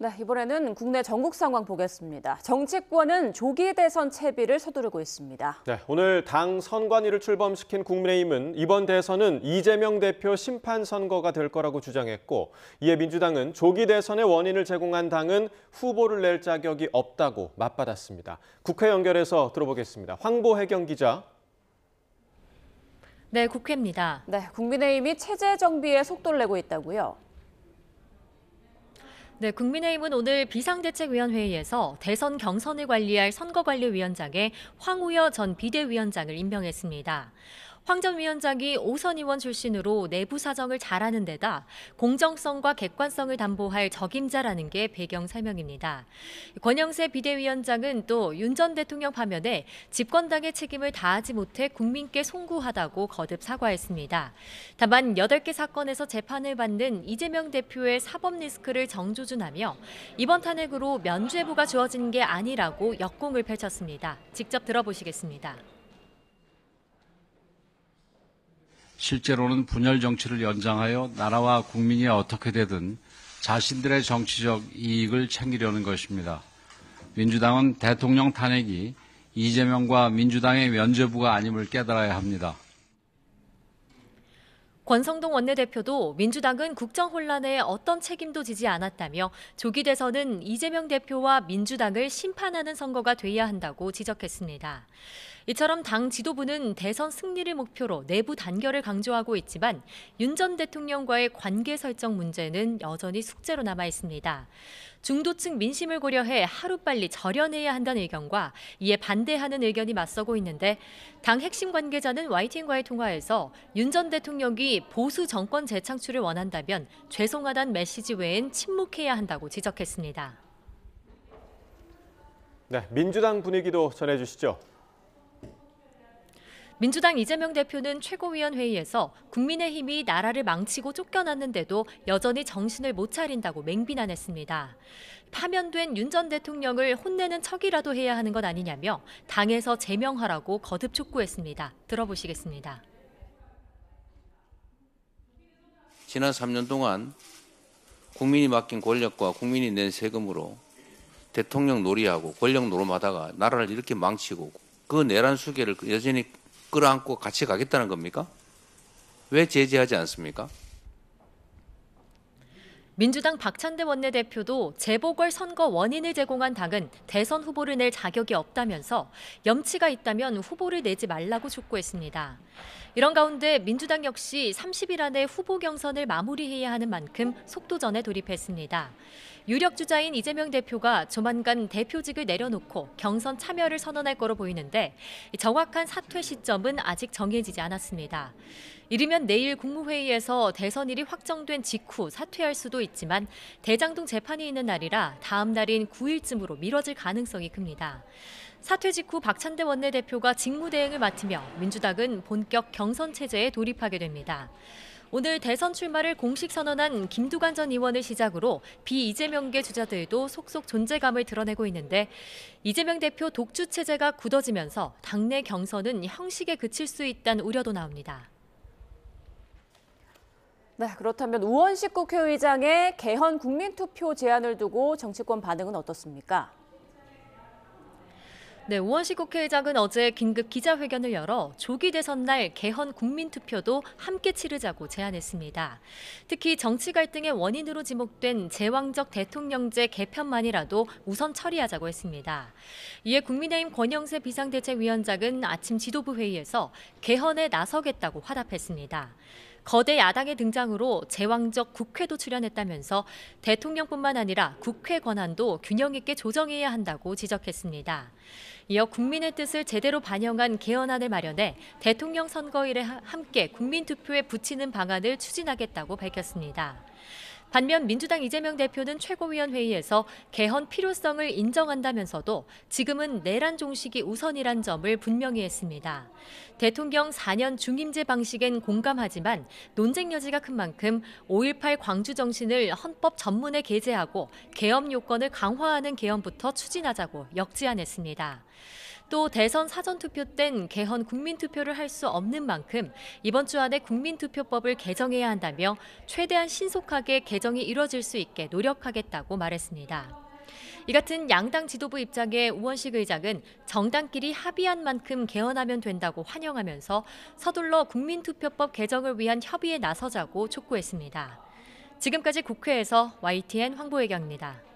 네, 이번에는 국내 전국 상황 보겠습니다. 정치권은 조기 대선 채비를 서두르고 있습니다. 네, 오늘 당 선관위를 출범시킨 국민의힘은 이번 대선은 이재명 대표 심판 선거가 될 거라고 주장했고, 이에 민주당은 조기 대선의 원인을 제공한 당은 후보를 낼 자격이 없다고 맞받았습니다. 국회 연결해서 들어보겠습니다. 황보혜경 기자. 네, 국회입니다. 네, 국민의힘이 체제 정비에 속도를 내고 있다고요? 네, 국민의힘은 오늘 비상대책위원회의에서 대선 경선을 관리할 선거관리위원장에 황우여 전 비대위원장을 임명했습니다. 황 전 위원장이 오선 의원 출신으로 내부 사정을 잘 아는 데다 공정성과 객관성을 담보할 적임자라는 게 배경 설명입니다. 권영세 비대위원장은 또 윤 전 대통령 파면에 집권당의 책임을 다하지 못해 국민께 송구하다고 거듭 사과했습니다. 다만 8개 사건에서 재판을 받는 이재명 대표의 사법 리스크를 정조준하며 이번 탄핵으로 면죄부가 주어진 게 아니라고 역공을 펼쳤습니다. 직접 들어보시겠습니다. 실제로는 분열 정치를 연장하여 나라와 국민이 어떻게 되든 자신들의 정치적 이익을 챙기려는 것입니다. 민주당은 대통령 탄핵이 이재명과 민주당의 면죄부가 아님을 깨달아야 합니다. 권성동 원내대표도 민주당은 국정 혼란에 어떤 책임도 지지 않았다며 조기 대선은 이재명 대표와 민주당을 심판하는 선거가 돼야 한다고 지적했습니다. 이처럼 당 지도부는 대선 승리를 목표로 내부 단결을 강조하고 있지만 윤 전 대통령과의 관계 설정 문제는 여전히 숙제로 남아 있습니다. 중도층 민심을 고려해 하루빨리 절연해야 한다는 의견과 이에 반대하는 의견이 맞서고 있는데 당 핵심 관계자는 YTN과의 통화에서 윤 전 대통령이 보수 정권 재창출을 원한다면 죄송하다는 메시지 외엔 침묵해야 한다고 지적했습니다. 네, 민주당 분위기도 전해주시죠. 민주당 이재명 대표는 최고위원회의에서 국민의힘이 나라를 망치고 쫓겨났는데도 여전히 정신을 못 차린다고 맹비난했습니다. 파면된 윤 전 대통령을 혼내는 척이라도 해야 하는 것 아니냐며 당에서 제명하라고 거듭 촉구했습니다. 들어보시겠습니다. 지난 3년 동안 국민이 맡긴 권력과 국민이 낸 세금으로 대통령 놀이하고 권력 노름하다가 나라를 이렇게 망치고 그 내란 수계를 여전히 끌어안고 같이 가겠다는 겁니까? 왜 제재하지 않습니까? 민주당 박찬대 원내대표도 재보궐선거 원인을 제공한 당은 대선 후보를 낼 자격이 없다면서 염치가 있다면 후보를 내지 말라고 촉구했습니다. 이런 가운데 민주당 역시 30일 안에 후보 경선을 마무리해야 하는 만큼 속도전에 돌입했습니다. 유력 주자인 이재명 대표가 조만간 대표직을 내려놓고 경선 참여를 선언할 거로 보이는데 정확한 사퇴 시점은 아직 정해지지 않았습니다. 이르면 내일 국무회의에서 대선일이 확정된 직후 사퇴할 수도 있지만 대장동 재판이 있는 날이라 다음 날인 9일쯤으로 미뤄질 가능성이 큽니다. 사퇴 직후 박찬대 원내대표가 직무대행을 맡으며 민주당은 본격 경선 체제에 돌입하게 됩니다. 오늘 대선 출마를 공식 선언한 김두관 전 의원을 시작으로 비이재명계 주자들도 속속 존재감을 드러내고 있는데 이재명 대표 독주 체제가 굳어지면서 당내 경선은 형식에 그칠 수 있다는 우려도 나옵니다. 네, 그렇다면 우원식 국회의장의 개헌 국민투표 제안을 두고 정치권 반응은 어떻습니까? 네, 우원식 국회의장은 어제 긴급 기자회견을 열어 조기 대선 날 개헌 국민투표도 함께 치르자고 제안했습니다. 특히 정치 갈등의 원인으로 지목된 제왕적 대통령제 개편만이라도 우선 처리하자고 했습니다. 이에 국민의힘 권영세 비상대책위원장은 아침 지도부 회의에서 개헌에 나서겠다고 화답했습니다. 거대 야당의 등장으로 제왕적 국회도 출연했다면서 대통령뿐만 아니라 국회 권한도 균형 있게 조정해야 한다고 지적했습니다. 이어 국민의 뜻을 제대로 반영한 개헌안을 마련해 대통령 선거일에 함께 국민투표에 붙이는 방안을 추진하겠다고 밝혔습니다. 반면 민주당 이재명 대표는 최고위원회의에서 개헌 필요성을 인정한다면서도 지금은 내란 종식이 우선이란 점을 분명히 했습니다. 대통령 4년 중임제 방식엔 공감하지만 논쟁 여지가 큰 만큼 5.18 광주 정신을 헌법 전문에 게재하고 계엄 요건을 강화하는 개헌부터 추진하자고 역제안했습니다. 또 대선 사전투표 땐 개헌 국민투표를 할 수 없는 만큼 이번 주 안에 국민투표법을 개정해야 한다며 최대한 신속하게 개정이 이뤄질 수 있게 노력하겠다고 말했습니다. 이 같은 양당 지도부 입장에 우원식 의장은 정당끼리 합의한 만큼 개헌하면 된다고 환영하면서 서둘러 국민투표법 개정을 위한 협의에 나서자고 촉구했습니다. 지금까지 국회에서 YTN 황보혜경입니다.